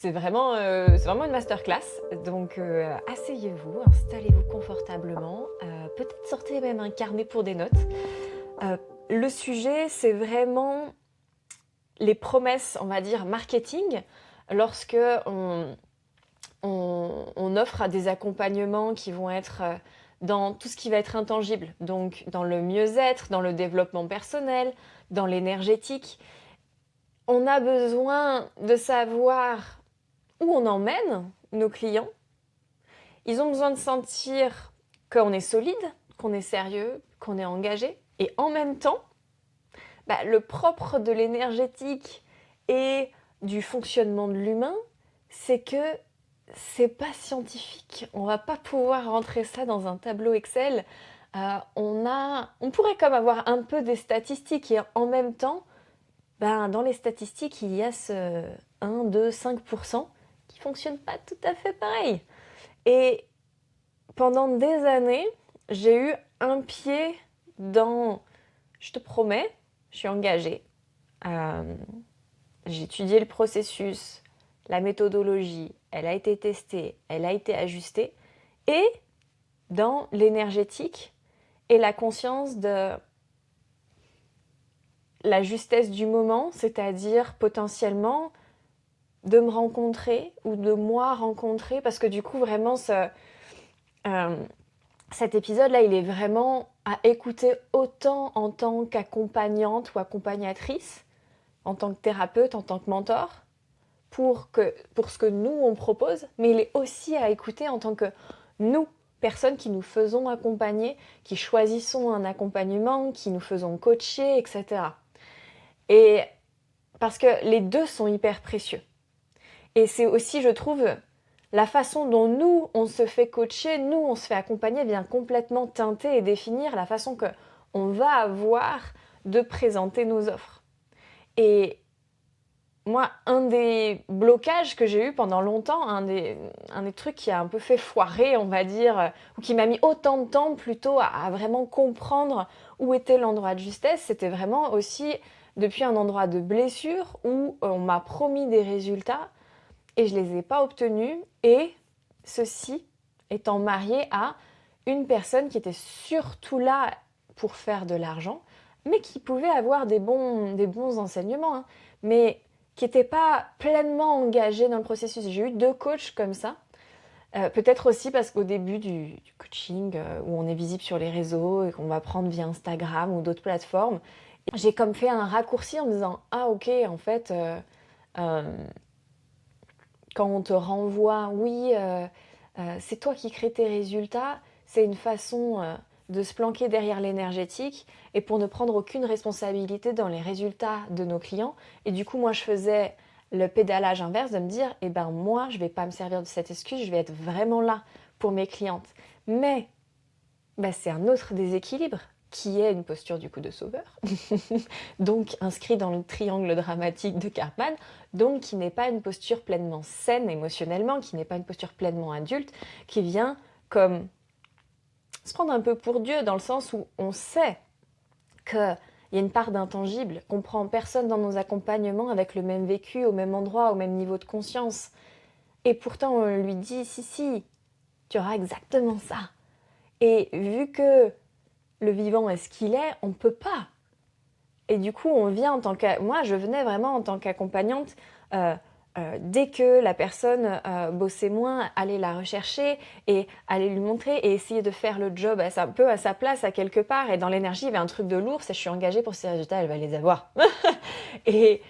C'est vraiment une masterclass, donc asseyez-vous, installez-vous confortablement, peut-être sortez même un carnet pour des notes. Le sujet, c'est vraiment les promesses, on va dire, marketing, lorsque on offre des accompagnements qui vont être dans tout ce qui va être intangible, donc dans le mieux-être, dans le développement personnel, dans l'énergétique. On a besoin de savoir où on emmène nos clients. Ils ont besoin de sentir qu'on est solide, qu'on est sérieux, qu'on est engagé. Et en même temps, le propre de l'énergétique et du fonctionnement de l'humain, c'est que c'est pas scientifique. On va pas pouvoir rentrer ça dans un tableau Excel. On pourrait comme avoir un peu des statistiques et en même temps, dans les statistiques, il y a ce 1, 2, 5% qui fonctionne pas tout à fait pareil. Et pendant des années, j'ai eu un pied dans je te promets, je suis engagée. Euh, j'ai étudié le processus, la méthodologie, elle a été testée, elle a été ajustée. Et dans l'énergétique et la conscience de la justesse du moment, c'est-à-dire potentiellement de me rencontrer ou de moi rencontrer, parce que du coup, vraiment, euh, cet épisode-là, il est vraiment à écouter autant en tant qu'accompagnante ou accompagnatrice, en tant que thérapeute, en tant que mentor, pour ce que nous, on propose, mais il est aussi à écouter en tant que nous, personnes qui nous faisons accompagner, qui choisissons un accompagnement, qui nous faisons coacher, etc. Et parce que les deux sont hyper précieux. Et c'est aussi, je trouve, la façon dont nous, on se fait coacher, nous, on se fait accompagner, vient complètement teinter et définir la façon que on va avoir de présenter nos offres. Et moi, un des blocages que j'ai eu pendant longtemps, un des trucs qui a un peu fait foirer, on va dire, ou qui m'a mis autant de temps plutôt à vraiment comprendre où était l'endroit de justesse, c'était vraiment aussi depuis un endroit de blessure où on m'a promis des résultats et je ne les ai pas obtenus, et ceci étant marié à une personne qui était surtout là pour faire de l'argent, mais qui pouvait avoir des bons enseignements, hein, mais qui n'était pas pleinement engagée dans le processus. J'ai eu 2 coachs comme ça. Peut-être aussi parce qu'au début du coaching, où on est visible sur les réseaux et qu'on va prendre via Instagram ou d'autres plateformes, j'ai comme fait un raccourci en me disant « Ah ok, en fait, euh, quand on te renvoie, oui, c'est toi qui crée tes résultats, c'est une façon de se planquer derrière l'énergétique et pour ne prendre aucune responsabilité dans les résultats de nos clients. Et du coup, moi, je faisais le pédalage inverse de me dire, eh ben moi, je ne vais pas me servir de cette excuse, je vais être vraiment là pour mes clientes. Mais c'est un autre déséquilibre qui est une posture du coup de sauveur, donc inscrit dans le triangle dramatique de Cartman, donc qui n'est pas une posture pleinement saine émotionnellement, qui n'est pas une posture pleinement adulte, qui vient comme se prendre un peu pour Dieu, dans le sens où on sait qu'il y a une part d'intangible, qu'on prend personne dans nos accompagnements avec le même vécu, au même endroit, au même niveau de conscience, et pourtant on lui dit si si, tu auras exactement ça. Et vu que le vivant est ce qu'il est, on ne peut pas. Et du coup, on vient en tant que... Moi, je venais vraiment en tant qu'accompagnante. Dès que la personne bossait moins, aller la rechercher et aller lui montrer et essayer de faire le job un peu à sa place, à quelque part. Et dans l'énergie, il y avait un truc de lourd, c'est je suis engagée pour ces résultats, elle va les avoir. Et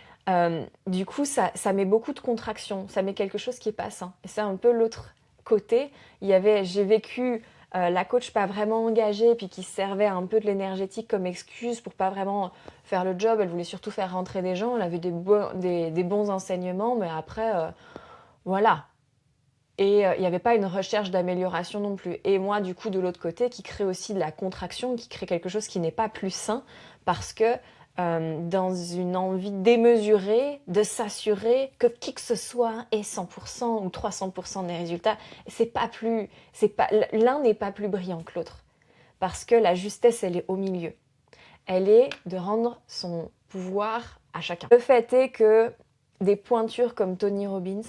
du coup, ça met beaucoup de contraction, ça met quelque chose qui est pas sain. Et c'est un peu l'autre côté. J'ai vécu la coach pas vraiment engagée, puis qui servait un peu de l'énergétique comme excuse pour pas vraiment faire le job. Elle voulait surtout faire rentrer des gens, elle avait des bons enseignements, mais après, voilà. Et il n'y avait pas une recherche d'amélioration non plus. Et moi, du coup, de l'autre côté, qui crée aussi de la contraction, qui crée quelque chose qui n'est pas plus sain, parce que dans une envie démesurée de s'assurer que qui que ce soit ait 100% ou 300% des résultats, l'un n'est pas plus brillant que l'autre. Parce que la justesse, elle est au milieu. Elle est de rendre son pouvoir à chacun. Le fait est que des pointures comme Tony Robbins,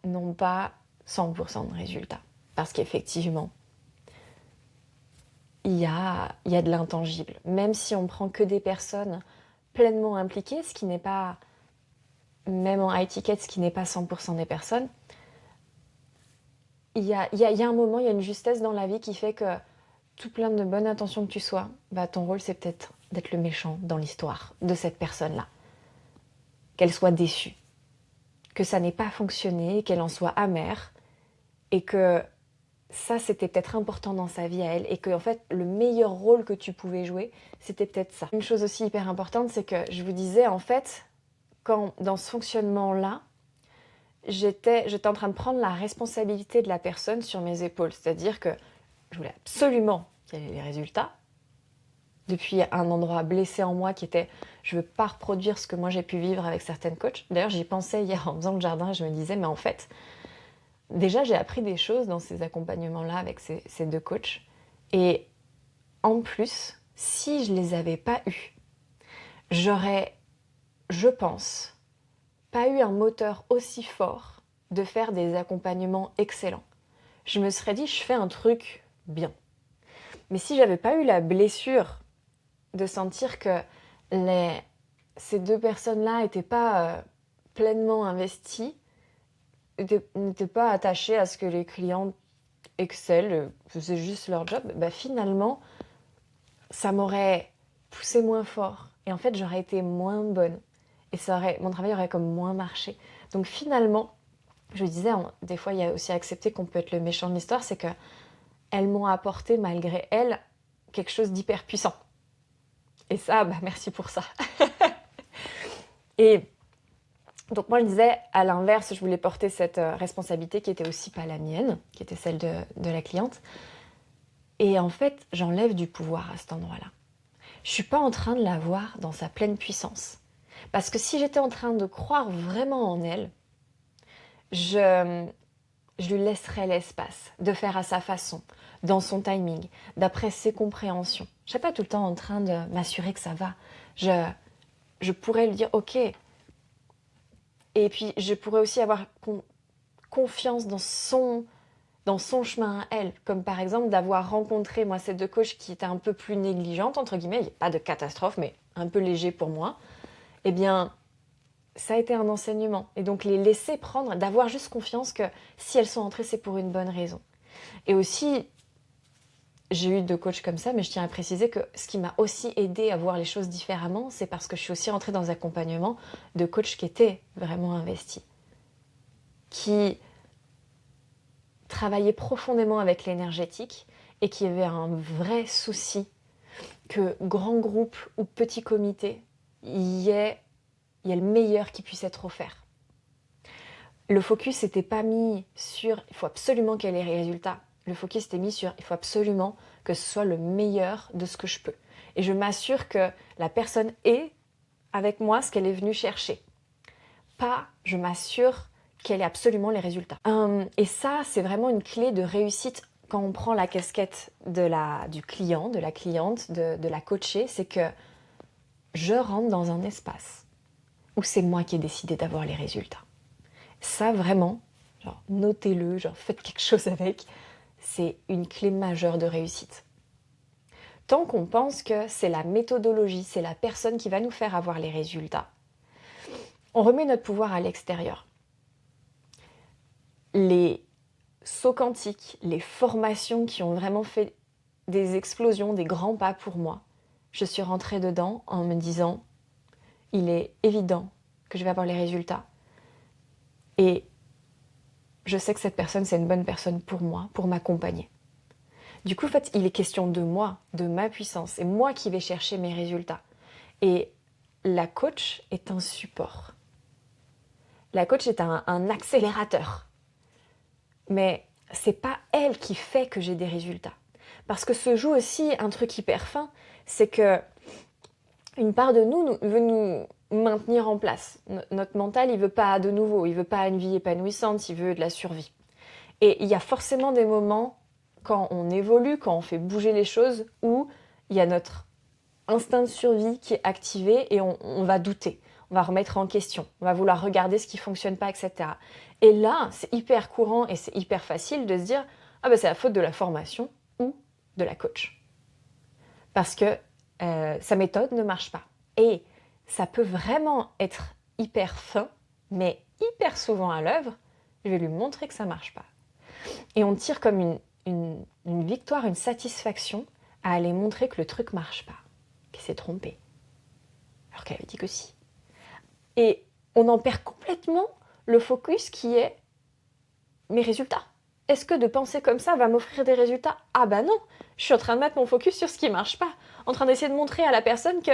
n'ont pas 100% de résultats. Parce qu'effectivement, il y a de l'intangible. Même si on prend que des personnes pleinement impliquées, ce qui n'est pas, même en high ticket, ce qui n'est pas 100% des personnes, il y a un moment, il y a une justesse dans la vie qui fait que tout plein de bonnes intentions que tu sois, bah ton rôle c'est peut-être d'être le méchant dans l'histoire de cette personne-là. Qu'elle soit déçue, que ça n'ait pas fonctionné, qu'elle en soit amère, et que ça c'était peut-être important dans sa vie à elle, et que en fait le meilleur rôle que tu pouvais jouer, c'était peut-être ça. Une chose aussi hyper importante, c'est que je vous disais en fait, quand dans ce fonctionnement-là, j'étais en train de prendre la responsabilité de la personne sur mes épaules. C'est-à-dire que je voulais absolument qu'il y ait les résultats. Depuis un endroit blessé en moi qui était je veux pas reproduire ce que moi j'ai pu vivre avec certaines coachs. D'ailleurs, j'y pensais hier en faisant le jardin et je me disais, mais en fait, déjà j'ai appris des choses dans ces accompagnements-là avec ces deux coachs. Et en plus, si je les avais pas eus, j'aurais, je pense, pas eu un moteur aussi fort de faire des accompagnements excellents. Je me serais dit, je fais un truc bien. Mais si j'avais pas eu la blessure de sentir que ces deux personnes-là n'étaient pas pleinement investies, n'étaient pas attachées à ce que les clients excellent, faisaient juste leur job, bah finalement, ça m'aurait poussé moins fort. Et en fait, j'aurais été moins bonne. Et mon travail aurait comme moins marché. Donc finalement, je disais, des fois, il y a aussi accepter qu'on peut être le méchant de l'histoire, c'est que elles m'ont apporté, malgré elles, quelque chose d'hyper puissant. Et ça, bah merci pour ça. Et donc moi, je disais, à l'inverse, je voulais porter cette responsabilité qui était aussi pas la mienne, qui était celle de la cliente. Et en fait, j'enlève du pouvoir à cet endroit-là. Je suis pas en train de la voir dans sa pleine puissance. Parce que si j'étais en train de croire vraiment en elle, je lui laisserais l'espace de faire à sa façon, dans son timing, d'après ses compréhensions. Je ne serais pas tout le temps en train de m'assurer que ça va. Je pourrais lui dire « Ok ». Et puis, je pourrais aussi avoir confiance dans son chemin à elle. Comme par exemple d'avoir rencontré, moi, ces deux coachs qui étaient un peu plus négligentes, entre guillemets. Il n'y a pas de catastrophe, mais un peu léger pour moi. Eh bien, ça a été un enseignement. Et donc, les laisser prendre, d'avoir juste confiance que si elles sont entrées, c'est pour une bonne raison. Et aussi, j'ai eu deux coachs comme ça, mais je tiens à préciser que ce qui m'a aussi aidé à voir les choses différemment, c'est parce que je suis aussi rentrée dans un accompagnement de coachs qui étaient vraiment investis, qui travaillaient profondément avec l'énergétique et qui avaient un vrai souci que grand groupe ou petit comité, il y ait le meilleur qui puisse être offert. Le focus n'était pas mis sur il faut absolument qu'elle ait les résultats. Le focus était mis sur il faut absolument que ce soit le meilleur de ce que je peux. Et je m'assure que la personne est avec moi ce qu'elle est venue chercher. Pas je m'assure qu'elle ait absolument les résultats. Et ça, c'est vraiment une clé de réussite quand on prend la casquette du client, de la cliente, de la coachée, c'est que je rentre dans un espace où c'est moi qui ai décidé d'avoir les résultats. Ça, vraiment, genre, notez-le, genre, faites quelque chose avec. C'est une clé majeure de réussite. Tant qu'on pense que c'est la méthodologie, c'est la personne qui va nous faire avoir les résultats, on remet notre pouvoir à l'extérieur. Les sauts quantiques, les formations qui ont vraiment fait des explosions, des grands pas pour moi, je suis rentrée dedans en me disant il est évident que je vais avoir les résultats. Et je sais que cette personne, c'est une bonne personne pour moi, pour m'accompagner. Du coup, en fait, il est question de moi, de ma puissance. C'est moi qui vais chercher mes résultats. Et la coach est un support. La coach est un accélérateur. Mais c'est pas elle qui fait que j'ai des résultats. Parce que se joue aussi un truc hyper fin, c'est que une part de nous veut nous maintenir en place. Notre mental, il veut pas de nouveau, il veut pas une vie épanouissante, il veut de la survie. Et il y a forcément des moments quand on évolue, quand on fait bouger les choses, où il y a notre instinct de survie qui est activé et on va douter. on va remettre en question, on va vouloir regarder ce qui fonctionne pas, etc. Et là, c'est hyper courant et c'est hyper facile de se dire « Ah ben c'est la faute de la formation ou de la coach. » Parce que sa méthode ne marche pas. Et ça peut vraiment être hyper fin, mais hyper souvent à l'œuvre, je vais lui montrer que ça marche pas. Et on tire comme une victoire, une satisfaction à aller montrer que le truc marche pas, qu'il s'est trompé. Alors qu'elle avait dit que si. Et on en perd complètement le focus qui est mes résultats. Est-ce que de penser comme ça va m'offrir des résultats? Ah bah non, je suis en train de mettre mon focus sur ce qui marche pas, en train d'essayer de montrer à la personne que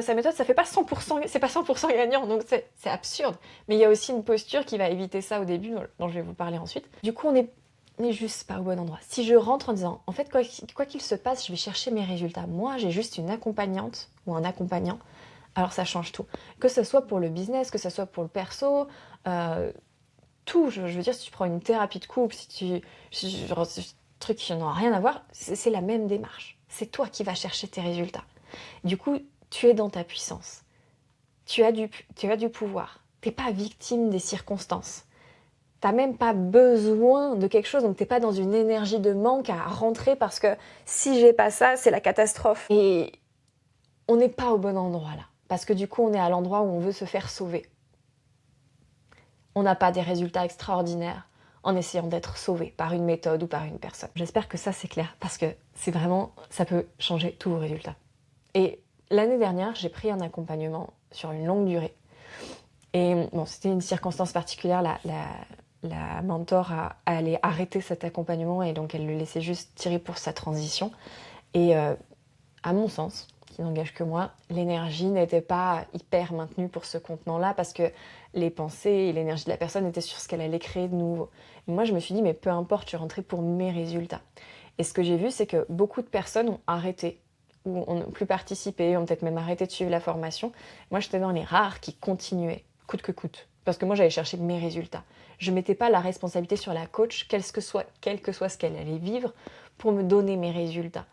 sa méthode, ça fait pas 100%, c'est pas 100% gagnant, donc c'est absurde. Mais il y a aussi une posture qui va éviter ça au début, dont je vais vous parler ensuite. Du coup, on est juste pas au bon endroit. Si je rentre en disant, en fait, quoi qu'il se passe, je vais chercher mes résultats. Moi, j'ai juste une accompagnante ou un accompagnant, alors ça change tout. Que ce soit pour le business, que ce soit pour le perso, tout. Je veux dire, si tu prends une thérapie de couple, genre, ce truc qui n'en a rien à voir, c'est la même démarche. C'est toi qui vas chercher tes résultats. Du coup, tu es dans ta puissance. Tu as du pouvoir. T'es pas victime des circonstances. T'as même pas besoin de quelque chose, donc t'es pas dans une énergie de manque à rentrer parce que si j'ai pas ça, c'est la catastrophe. Et on n'est pas au bon endroit là. Parce que du coup, on est à l'endroit où on veut se faire sauver. On n'a pas des résultats extraordinaires en essayant d'être sauvé par une méthode ou par une personne. J'espère que ça c'est clair, parce que c'est vraiment, ça peut changer tous vos résultats. Et l'année dernière, j'ai pris un accompagnement sur une longue durée. Et bon, c'était une circonstance particulière, la mentor allait arrêter cet accompagnement et donc elle le laissait juste tirer pour sa transition. Et à mon sens, qui n'engage que moi, l'énergie n'était pas hyper maintenue pour ce contenant-là parce que les pensées et l'énergie de la personne étaient sur ce qu'elle allait créer de nouveau. Et moi, je me suis dit, mais peu importe, je rentrais pour mes résultats. Et ce que j'ai vu, c'est que beaucoup de personnes ont arrêté ou n'ont plus participé, ont peut-être même arrêté de suivre la formation. Moi, j'étais dans les rares qui continuaient, coûte que coûte. Parce que moi, j'allais chercher mes résultats. Je ne mettais pas la responsabilité sur la coach, quel que soit ce qu'elle allait vivre, pour me donner mes résultats.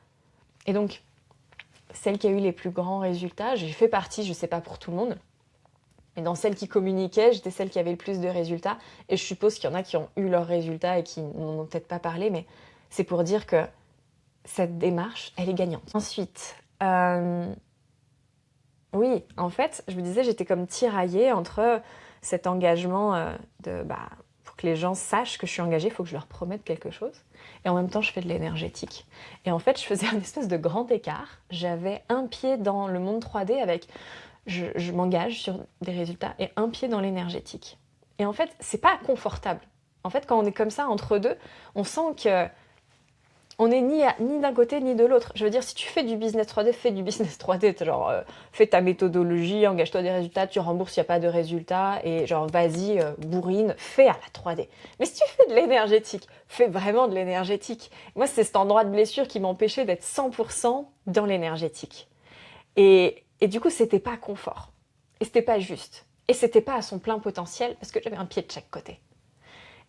Et donc, celle qui a eu les plus grands résultats, j'ai fait partie, je ne sais pas pour tout le monde, mais dans celle qui communiquait, j'étais celle qui avait le plus de résultats. Et je suppose qu'il y en a qui ont eu leurs résultats et qui n'en ont peut-être pas parlé, mais c'est pour dire que cette démarche, elle est gagnante. Ensuite, oui, en fait, je vous disais, j'étais comme tiraillée entre cet engagement pour que les gens sachent que je suis engagée, il faut que je leur promette quelque chose. Et en même temps, je fais de l'énergétique. Et en fait, je faisais un espèce de grand écart. J'avais un pied dans le monde 3D avec je m'engage sur des résultats et un pied dans l'énergétique. Et en fait, c'est pas confortable. En fait, quand on est comme ça entre deux, on sent que on n'est ni d'un côté ni de l'autre. Je veux dire, si tu fais du business 3D, fais du business 3D. Genre, fais ta méthodologie, engage-toi des résultats, tu rembourses s'il n'y a pas de résultats, et genre, vas-y, bourrine, fais à la 3D. Mais si tu fais de l'énergétique, fais vraiment de l'énergétique. Moi, c'est cet endroit de blessure qui m'empêchait d'être 100% dans l'énergétique. Et du coup, c'était pas confort. Et c'était pas juste. Et c'était pas à son plein potentiel, parce que j'avais un pied de chaque côté.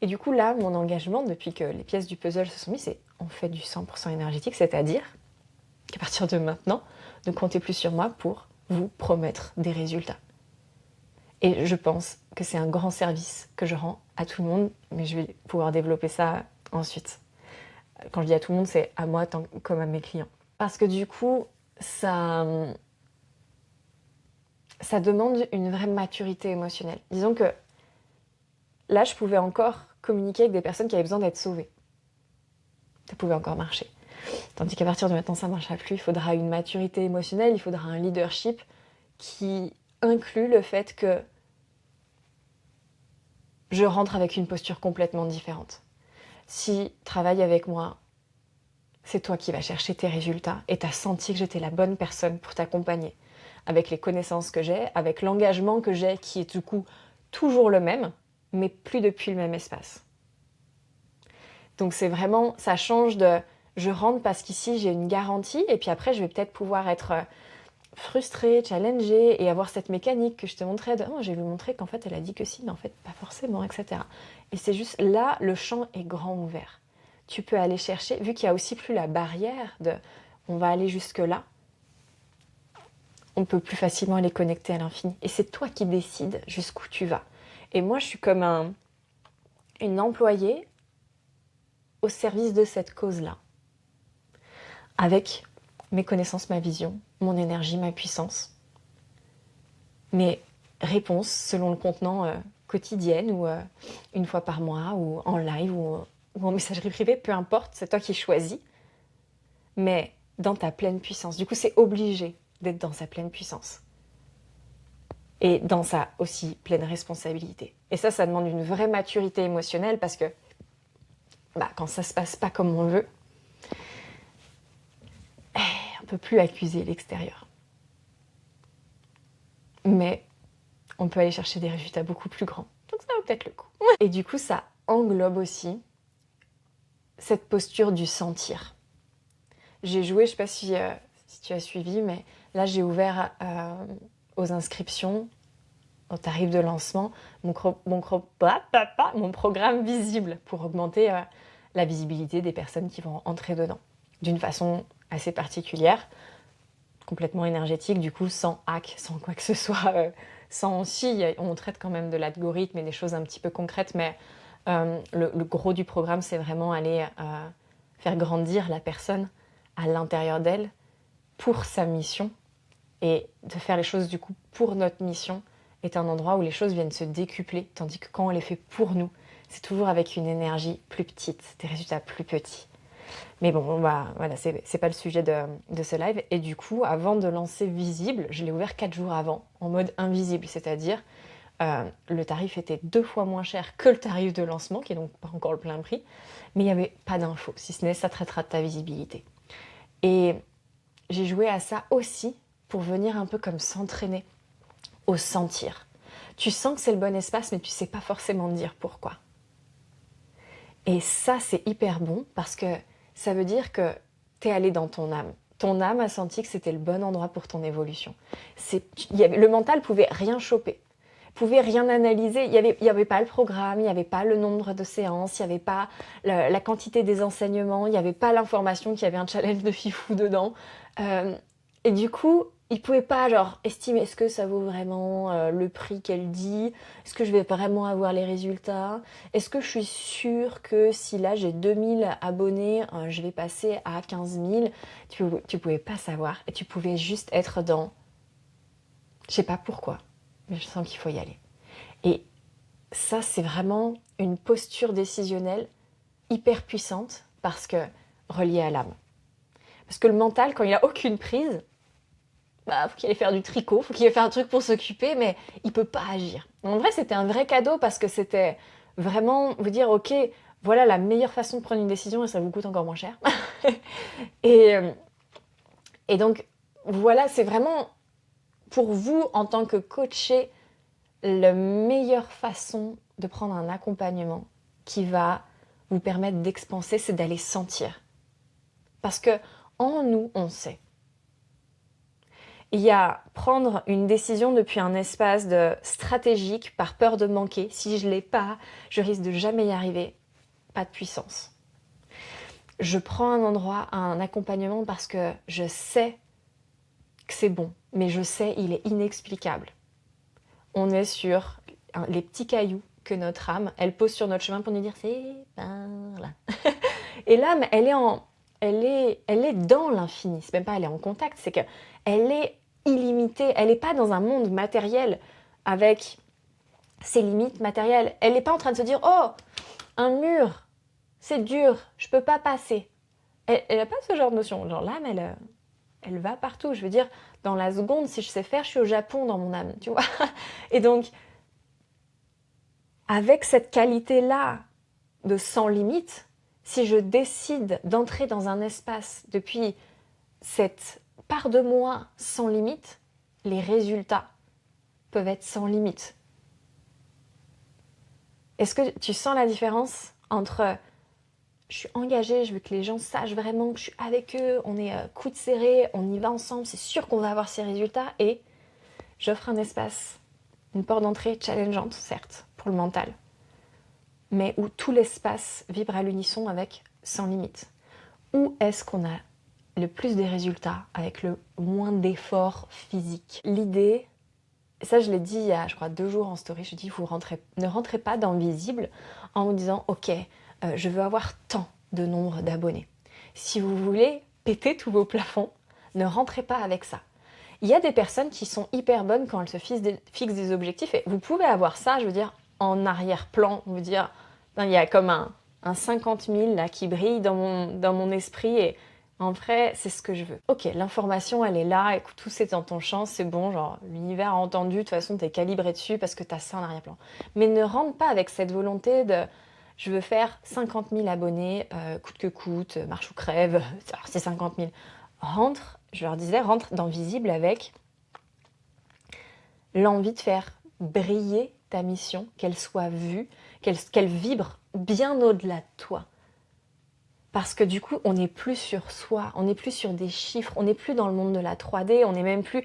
Et du coup, là, mon engagement, depuis que les pièces du puzzle se sont mises, c'est on fait du 100% énergétique, c'est-à-dire qu'à partir de maintenant, ne comptez plus sur moi pour vous promettre des résultats. Et je pense que c'est un grand service que je rends à tout le monde, mais je vais pouvoir développer ça ensuite. Quand je dis à tout le monde, c'est à moi comme à mes clients. Parce que du coup, ça demande une vraie maturité émotionnelle. Disons que là, je pouvais encore communiquer avec des personnes qui avaient besoin d'être sauvées. Ça pouvait encore marcher. Tandis qu'à partir de maintenant, ça ne marchera plus. Il faudra une maturité émotionnelle, il faudra un leadership qui inclut le fait que je rentre avec une posture complètement différente. Si tu travailles avec moi, c'est toi qui vas chercher tes résultats et tu as senti que j'étais la bonne personne pour t'accompagner. Avec les connaissances que j'ai, avec l'engagement que j'ai qui est du coup toujours le même, mais plus depuis le même espace. Donc c'est vraiment, ça change de je rentre parce qu'ici j'ai une garantie et puis après je vais peut-être pouvoir être frustrée, challengée et avoir cette mécanique que je te montrais de j'ai vu montrer qu'en fait elle a dit que si, mais en fait pas forcément, etc. Et c'est juste là, le champ est grand ouvert. Tu peux aller chercher, vu qu'il n'y a aussi plus la barrière de on va aller jusque là, on peut plus facilement aller connecter à l'infini. Et c'est toi qui décides jusqu'où tu vas. Et moi, je suis comme une employée au service de cette cause-là. Avec mes connaissances, ma vision, mon énergie, ma puissance. Mes réponses selon le contenant quotidienne ou une fois par mois ou en live ou en messagerie privée, peu importe, c'est toi qui choisis. Mais dans ta pleine puissance. Du coup, c'est obligé d'être dans sa pleine puissance. Et dans sa aussi pleine responsabilité. Et ça demande une vraie maturité émotionnelle parce que quand ça se passe pas comme on veut, on peut plus accuser l'extérieur. Mais on peut aller chercher des résultats beaucoup plus grands. Donc ça vaut peut-être le coup. Et du coup, ça englobe aussi cette posture du sentir. J'ai joué, je sais pas si tu as suivi, mais là j'ai ouvert aux inscriptions, au tarif de lancement, mon programme visible pour augmenter la visibilité des personnes qui vont entrer dedans. D'une façon assez particulière, complètement énergétique, du coup sans hack, sans quoi que ce soit, on traite quand même de l'algorithme et des choses un petit peu concrètes, mais le gros du programme, c'est vraiment aller faire grandir la personne à l'intérieur d'elle pour sa mission et de faire les choses du coup pour notre mission est un endroit où les choses viennent se décupler, tandis que quand on les fait pour nous, c'est toujours avec une énergie plus petite, des résultats plus petits. Mais bon, voilà, c'est pas le sujet de ce live. Et du coup, avant de lancer Visible, je l'ai ouvert 4 jours avant, en mode invisible, c'est-à-dire le tarif était 2 fois moins cher que le tarif de lancement, qui est donc pas encore le plein prix, mais il n'y avait pas d'infos, si ce n'est ça traitera de ta visibilité. Et j'ai joué à ça aussi pour venir un peu comme s'entraîner au sentir. Tu sens que c'est le bon espace, mais tu sais pas forcément dire pourquoi. Et ça, c'est hyper bon parce que ça veut dire que t'es allé dans ton âme. Ton âme a senti que c'était le bon endroit pour ton évolution. Le mental pouvait rien choper, pouvait rien analyser. Il y avait pas le programme, il n'y avait pas le nombre de séances, il n'y avait pas la quantité des enseignements, il n'y avait pas l'information qu'il y avait un challenge de fifou dedans. Et du coup, il pouvait pas estimer est-ce que ça vaut vraiment le prix qu'elle dit, est-ce que je vais vraiment avoir les résultats, est-ce que je suis sûre que si là j'ai 2000 abonnés, je vais passer à 15 000. Tu pouvais pas savoir et tu pouvais juste être dans je sais pas pourquoi, mais je sens qu'il faut y aller. Et ça, c'est vraiment une posture décisionnelle hyper puissante parce que reliée à l'âme. Parce que le mental, quand il a aucune prise, faut qu'il aille faire du tricot, faut qu'il aille faire un truc pour s'occuper, mais il peut pas agir. En vrai, c'était un vrai cadeau parce que c'était vraiment vous dire, ok, voilà la meilleure façon de prendre une décision et ça vous coûte encore moins cher. et donc, voilà, c'est vraiment pour vous, en tant que coaché, la meilleure façon de prendre un accompagnement qui va vous permettre d'expanser, c'est d'aller sentir. Parce que en nous, on sait. Il y a prendre une décision depuis un espace stratégique par peur de manquer. Si je ne l'ai pas, je risque de jamais y arriver. Pas de puissance. Je prends un endroit, un accompagnement parce que je sais que c'est bon, mais je sais il est inexplicable. On est sur les petits cailloux que notre âme, elle pose sur notre chemin pour nous dire c'est par là. Et l'âme, elle est dans l'infini. C'est même pas elle est en contact, c'est qu'elle est illimitée. Elle n'est pas dans un monde matériel avec ses limites matérielles. Elle n'est pas en train de se dire oh, un mur, c'est dur, je peux pas passer. Elle n'a pas ce genre de notion. Genre l'âme, elle va partout. Je veux dire, dans la seconde, si je sais faire, je suis au Japon dans mon âme, tu vois. Et donc, avec cette qualité-là de sans limite, si je décide d'entrer dans un espace depuis cette part de moi sans limite, les résultats peuvent être sans limite. Est-ce que tu sens la différence entre je suis engagée, je veux que les gens sachent vraiment que je suis avec eux, on est coude serré, on y va ensemble, c'est sûr qu'on va avoir ces résultats, et j'offre un espace, une porte d'entrée challengeante, certes, pour le mental, mais où tout l'espace vibre à l'unisson avec sans limite. Où est-ce qu'on a le plus des résultats avec le moins d'efforts physiques. L'idée, ça je l'ai dit il y a je crois 2 jours en story, je dis ne rentrez pas dans visible en vous disant ok, je veux avoir tant de nombre d'abonnés. Si vous voulez péter tous vos plafonds, ne rentrez pas avec ça. Il y a des personnes qui sont hyper bonnes quand elles se fixent des objectifs et vous pouvez avoir ça, je veux dire, en arrière-plan, vous dire, il y a comme un 50 000 là qui brille dans mon esprit et en vrai, c'est ce que je veux. Ok, l'information, elle est là, écoute, tout c'est dans ton champ, c'est bon, genre, l'univers a entendu, de toute façon, t'es calibré dessus parce que t'as ça en arrière-plan. Mais ne rentre pas avec cette volonté de, je veux faire 50 000 abonnés, coûte que coûte, marche ou crève, alors c'est 50 000. Je leur disais, rentre dans visible avec l'envie de faire briller ta mission, qu'elle soit vue, qu'elle vibre bien au-delà de toi. Parce que du coup, on n'est plus sur soi, on n'est plus sur des chiffres, on n'est plus dans le monde de la 3D, on n'est même plus...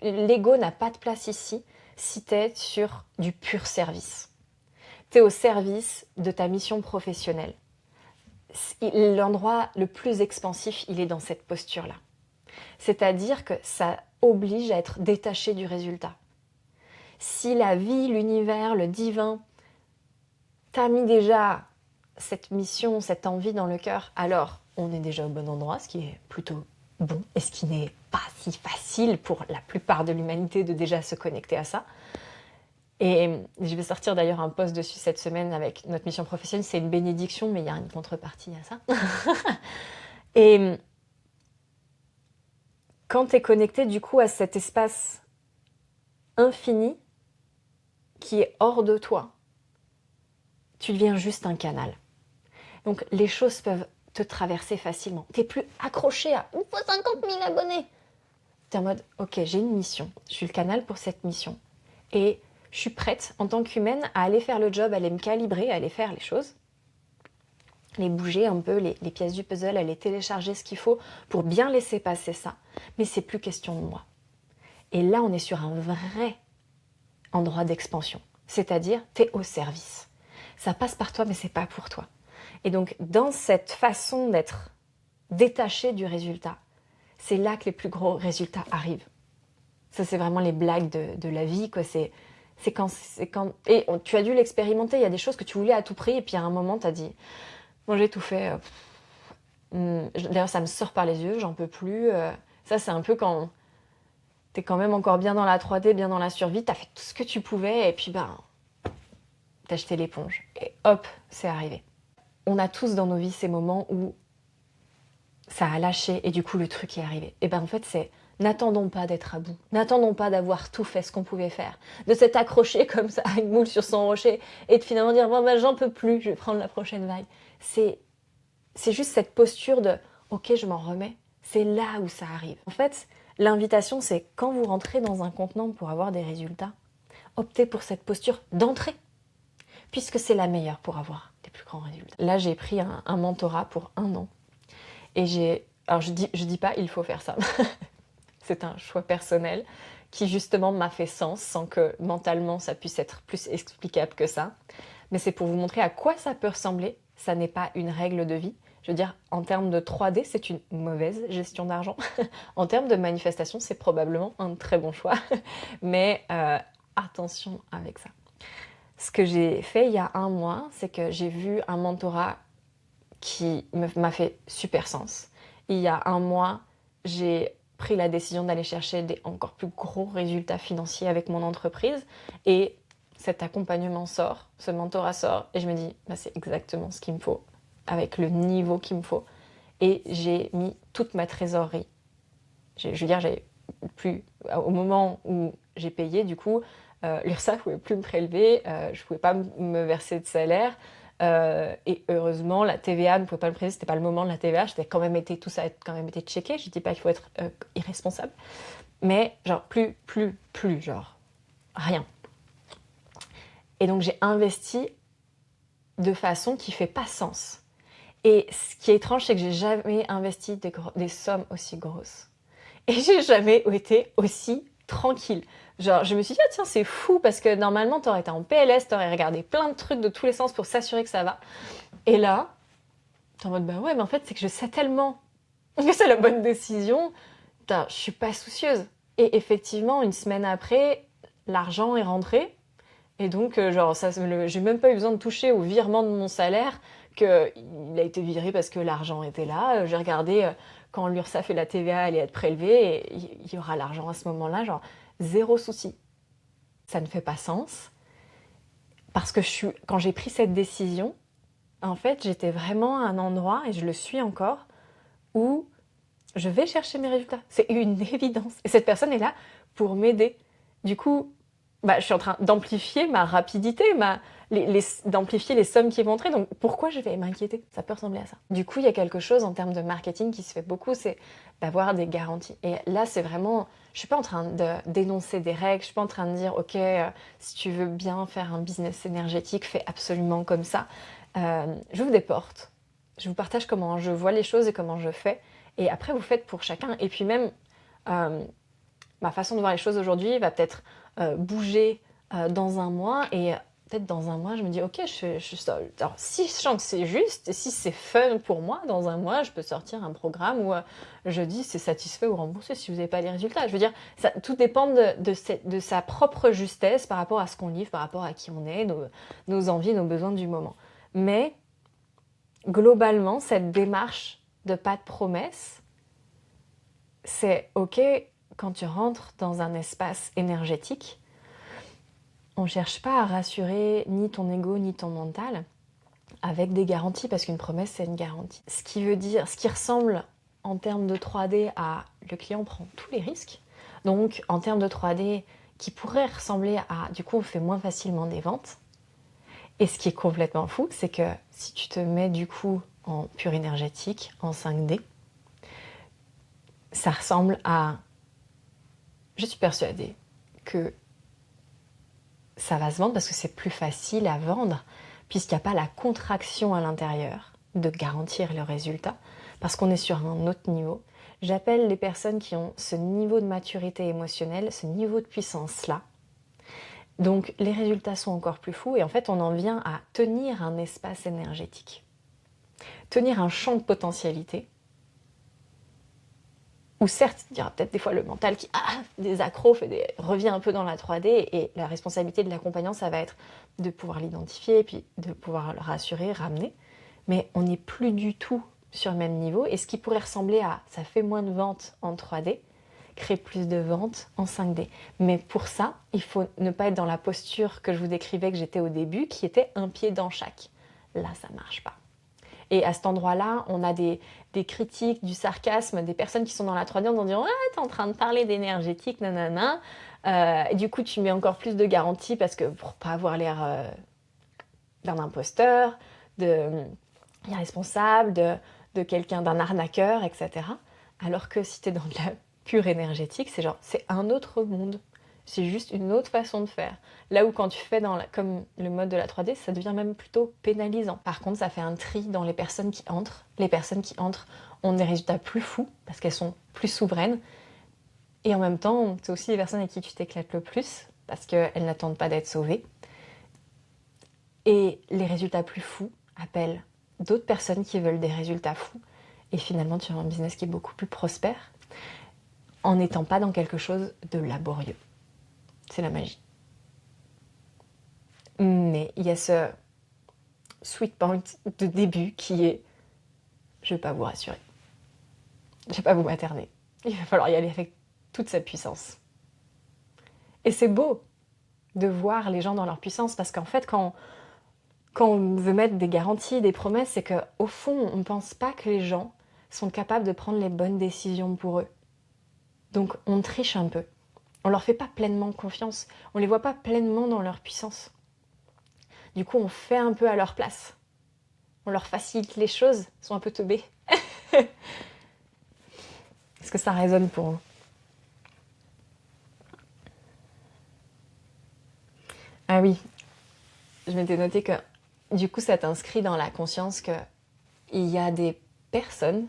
l'ego n'a pas de place ici si tu es sur du pur service. Tu es au service de ta mission professionnelle. L'endroit le plus expansif, il est dans cette posture-là. C'est-à-dire que ça oblige à être détaché du résultat. Si la vie, l'univers, le divin t'a mis déjà cette mission, cette envie dans le cœur, alors on est déjà au bon endroit, ce qui est plutôt bon et ce qui n'est pas si facile pour la plupart de l'humanité de déjà se connecter à ça. Et je vais sortir d'ailleurs un post dessus cette semaine avec notre mission professionnelle. C'est une bénédiction, mais il y a une contrepartie à ça. Et quand tu es connecté du coup à cet espace infini qui est hors de toi, tu deviens juste un canal. Donc les choses peuvent te traverser facilement. Tu n'es plus accroché à « il faut 50 000 abonnés ». Tu es en mode « ok, j'ai une mission, je suis le canal pour cette mission. Et je suis prête en tant qu'humaine à aller faire le job, à aller me calibrer, à aller faire les choses. Les bouger un peu, les pièces du puzzle, aller télécharger ce qu'il faut pour bien laisser passer ça. Mais c'est plus question de moi. » Et là, on est sur un vrai endroit d'expansion. C'est-à-dire, tu es au service. Ça passe par toi, mais c'est pas pour toi. Et donc, dans cette façon d'être détaché du résultat, c'est là que les plus gros résultats arrivent. Ça, c'est vraiment les blagues de la vie, quoi. C'est quand... Et tu as dû l'expérimenter, il y a des choses que tu voulais à tout prix, et puis à un moment, tu as dit, bon, j'ai tout fait. D'ailleurs, ça me sort par les yeux, j'en peux plus. Ça, c'est un peu quand t'es quand même encore bien dans la 3D, bien dans la survie, t'as fait tout ce que tu pouvais, et puis, t'as jeté l'éponge. Et hop, c'est arrivé. On a tous dans nos vies ces moments où ça a lâché et du coup le truc est arrivé. Et en fait c'est n'attendons pas d'être à bout, n'attendons pas d'avoir tout fait ce qu'on pouvait faire, de s'être accroché comme ça à une moule sur son rocher et de finalement dire bon j'en peux plus, je vais prendre la prochaine vague. C'est juste cette posture de ok je m'en remets, c'est là où ça arrive. En fait l'invitation c'est quand vous rentrez dans un contenant pour avoir des résultats, optez pour cette posture d'entrée. Puisque c'est la meilleure pour avoir des plus grands résultats. Là, j'ai pris un mentorat pour 1 an. Et alors je dis pas il faut faire ça. C'est un choix personnel qui justement m'a fait sens sans que mentalement ça puisse être plus explicable que ça. Mais c'est pour vous montrer à quoi ça peut ressembler. Ça n'est pas une règle de vie. Je veux dire, en termes de 3D, c'est une mauvaise gestion d'argent. En termes de manifestation, c'est probablement un très bon choix. Mais attention avec ça. Ce que j'ai fait il y a 1 mois, c'est que j'ai vu un mentorat qui m'a fait super sens. Il y a 1 mois, j'ai pris la décision d'aller chercher des encore plus gros résultats financiers avec mon entreprise et cet accompagnement sort, ce mentorat sort et je me dis c'est exactement ce qu'il me faut avec le niveau qu'il me faut et j'ai mis toute ma trésorerie. Je veux dire, j'ai plus au moment où j'ai payé du coup l'URSSAF ne pouvait plus me prélever, je ne pouvais pas me verser de salaire et heureusement la TVA ne pouvait pas me prélever, c'était pas le moment de la TVA, tout ça a quand même été checké, je ne dis pas qu'il faut être irresponsable, mais genre plus, genre rien. Et donc j'ai investi de façon qui fait pas sens. Et ce qui est étrange, c'est que j'ai jamais investi des sommes aussi grosses. Et j'ai jamais été aussi tranquille. Genre, je me suis dit, tiens, c'est fou, parce que normalement, t'aurais été en PLS, t'aurais regardé plein de trucs de tous les sens pour s'assurer que ça va. Et là, t'es en mode, ouais, mais en fait, c'est que je sais tellement que c'est la bonne décision, putain, je suis pas soucieuse. Et effectivement, une semaine après, l'argent est rentré. Et donc, genre, j'ai même pas eu besoin de toucher au virement de mon salaire, qu'il a été viré parce que l'argent était là. J'ai regardé quand l'URSSAF et la TVA allaient être prélevés, et il y aura l'argent à ce moment-là, genre, zéro souci. Ça ne fait pas sens. Parce que quand j'ai pris cette décision, en fait, j'étais vraiment à un endroit, et je le suis encore, où je vais chercher mes résultats. C'est une évidence. Et cette personne est là pour m'aider. Du coup, je suis en train d'amplifier ma rapidité, d'amplifier les sommes qui vont entrer. Donc pourquoi je vais m'inquiéter? Ça peut ressembler à ça. Du coup, il y a quelque chose en termes de marketing qui se fait beaucoup, c'est d'avoir des garanties. Et là, c'est vraiment... Je suis pas en train de d'énoncer des règles, je suis pas en train de dire, ok, si tu veux bien faire un business énergétique, fais absolument comme ça. J'ouvre des portes. Je vous partage comment je vois les choses et comment je fais. Et après, vous faites pour chacun. Et puis même, ma façon de voir les choses aujourd'hui va peut-être bouger dans un mois. Et peut-être dans un mois, je me dis, ok, alors, si je sens que c'est juste, et si c'est fun pour moi, dans un mois, je peux sortir un programme où je dis c'est satisfait ou remboursé si vous n'avez pas les résultats. Je veux dire, tout dépend de sa propre justesse par rapport à ce qu'on livre, par rapport à qui on est, nos envies, nos besoins du moment. Mais globalement, cette démarche de pas de promesses, c'est ok quand tu rentres dans un espace énergétique. On ne cherche pas à rassurer ni ton ego ni ton mental avec des garanties, parce qu'une promesse, c'est une garantie. Ce qui veut dire, ce qui ressemble en termes de 3D à le client prend tous les risques. Donc, en termes de 3D, qui pourrait ressembler à, du coup, on fait moins facilement des ventes. Et ce qui est complètement fou, c'est que si tu te mets du coup en pur énergétique, en 5D, ça ressemble à... Je suis persuadée que ça va se vendre parce que c'est plus facile à vendre, puisqu'il n'y a pas la contraction à l'intérieur de garantir le résultat, parce qu'on est sur un autre niveau. J'appelle les personnes qui ont ce niveau de maturité émotionnelle, ce niveau de puissance-là. Donc les résultats sont encore plus fous, et en fait on en vient à tenir un espace énergétique, tenir un champ de potentialité, où certes, il y aura peut-être des fois le mental qui des accros, revient un peu dans la 3D, et la responsabilité de l'accompagnant, ça va être de pouvoir l'identifier, et puis de pouvoir le rassurer, ramener. Mais on n'est plus du tout sur le même niveau, et ce qui pourrait ressembler à ça fait moins de ventes en 3D, crée plus de ventes en 5D. Mais pour ça, il faut ne pas être dans la posture que je vous décrivais que j'étais au début, qui était un pied dans chaque. Là, ça marche pas. Et à cet endroit-là, on a des critiques, du sarcasme, des personnes qui sont dans la 3D en disant « Ah, t'es en train de parler d'énergétique, nanana. » Et du coup, tu mets encore plus de garanties pour pas avoir l'air d'un imposteur, d'irresponsable, de quelqu'un, d'un arnaqueur, etc. Alors que si t'es dans de la pure énergétique, c'est un autre monde. C'est juste une autre façon de faire. Là où quand tu fais comme le mode de la 3D, ça devient même plutôt pénalisant. Par contre, ça fait un tri dans les personnes qui entrent. Les personnes qui entrent ont des résultats plus fous parce qu'elles sont plus souveraines. Et en même temps, c'est aussi les personnes avec qui tu t'éclates le plus parce qu'elles n'attendent pas d'être sauvées. Et les résultats plus fous appellent d'autres personnes qui veulent des résultats fous. Et finalement, tu as un business qui est beaucoup plus prospère en n'étant pas dans quelque chose de laborieux. C'est la magie. Mais il y a ce sweet point de début qui est je ne vais pas vous rassurer. Je ne vais pas vous materner. Il va falloir y aller avec toute sa puissance. Et c'est beau de voir les gens dans leur puissance, parce qu'en fait, quand on veut mettre des garanties, des promesses, c'est qu'au fond, on ne pense pas que les gens sont capables de prendre les bonnes décisions pour eux. Donc on triche un peu. On leur fait pas pleinement confiance. On les voit pas pleinement dans leur puissance. Du coup, on fait un peu à leur place. On leur facilite les choses. Ils sont un peu teubés. Est-ce que ça résonne pour vous? Ah oui, je m'étais noté que du coup, ça t'inscrit dans la conscience qu'il y a des personnes,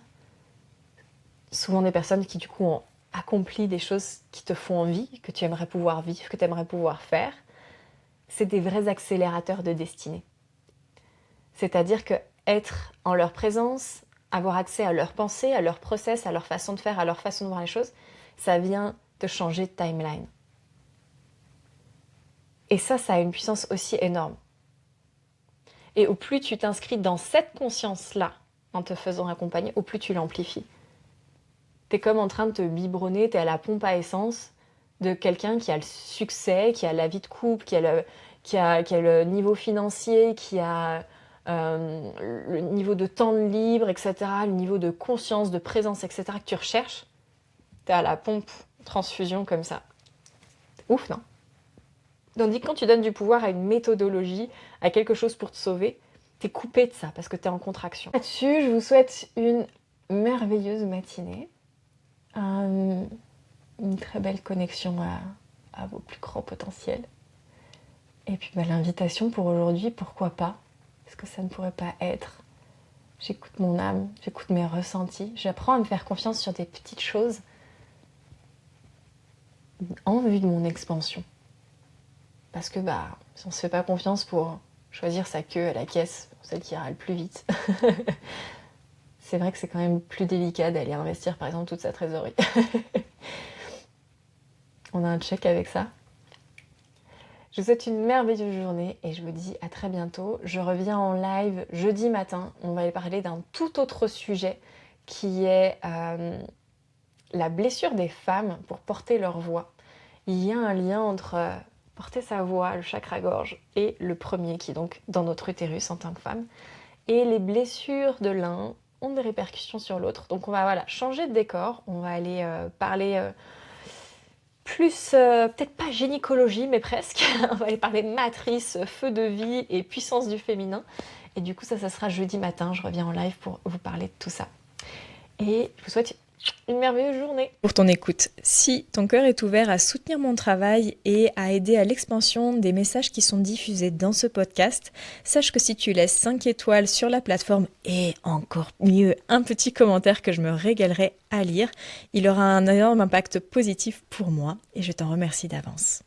souvent des personnes qui du coup ont accompli des choses qui te font envie, que tu aimerais pouvoir vivre, que tu aimerais pouvoir faire. C'est des vrais accélérateurs de destinée. C'est-à-dire que être en leur présence, avoir accès à leurs pensées, à leur process, à leur façon de faire, à leur façon de voir les choses, ça vient te changer de timeline. Et ça a une puissance aussi énorme. Et au plus tu t'inscris dans cette conscience-là, en te faisant accompagner, au plus tu l'amplifies. T'es comme en train de te biberonner, t'es à la pompe à essence de quelqu'un qui a le succès, qui a la vie de couple, qui a le niveau financier, qui a le niveau de temps libre, etc., le niveau de conscience, de présence, etc., que tu recherches. T'es à la pompe transfusion comme ça. Ouf, non? Tandis que quand tu donnes du pouvoir à une méthodologie, à quelque chose pour te sauver, t'es coupé de ça parce que t'es en contraction. Là-dessus, je vous souhaite une merveilleuse matinée, une très belle connexion à vos plus grands potentiels. Et puis l'invitation pour aujourd'hui, pourquoi pas? Est-ce que ça ne pourrait pas être? J'écoute mon âme, j'écoute mes ressentis, j'apprends à me faire confiance sur des petites choses en vue de mon expansion. Parce que si on se fait pas confiance pour choisir sa queue à la caisse, celle qui ira le plus vite, c'est vrai que c'est quand même plus délicat d'aller investir par exemple toute sa trésorerie. On a un check avec ça. Je vous souhaite une merveilleuse journée et je vous dis à très bientôt. Je reviens en live jeudi matin. On va aller parler d'un tout autre sujet qui est la blessure des femmes pour porter leur voix. Il y a un lien entre porter sa voix, le chakra-gorge, et le premier qui est donc dans notre utérus en tant que femme. Et les blessures de l'un ont des répercussions sur l'autre. Donc on va changer de décor. On va aller parler... plus, peut-être pas gynécologie, mais presque. On va aller parler de matrice, feu de vie et puissance du féminin. Et du coup, ça sera jeudi matin. Je reviens en live pour vous parler de tout ça. Et je vous souhaite une merveilleuse journée. Pour ton écoute. Si ton cœur est ouvert à soutenir mon travail et à aider à l'expansion des messages qui sont diffusés dans ce podcast, sache que si tu laisses 5 étoiles sur la plateforme et encore mieux un petit commentaire que je me régalerai à lire, il aura un énorme impact positif pour moi et je t'en remercie d'avance.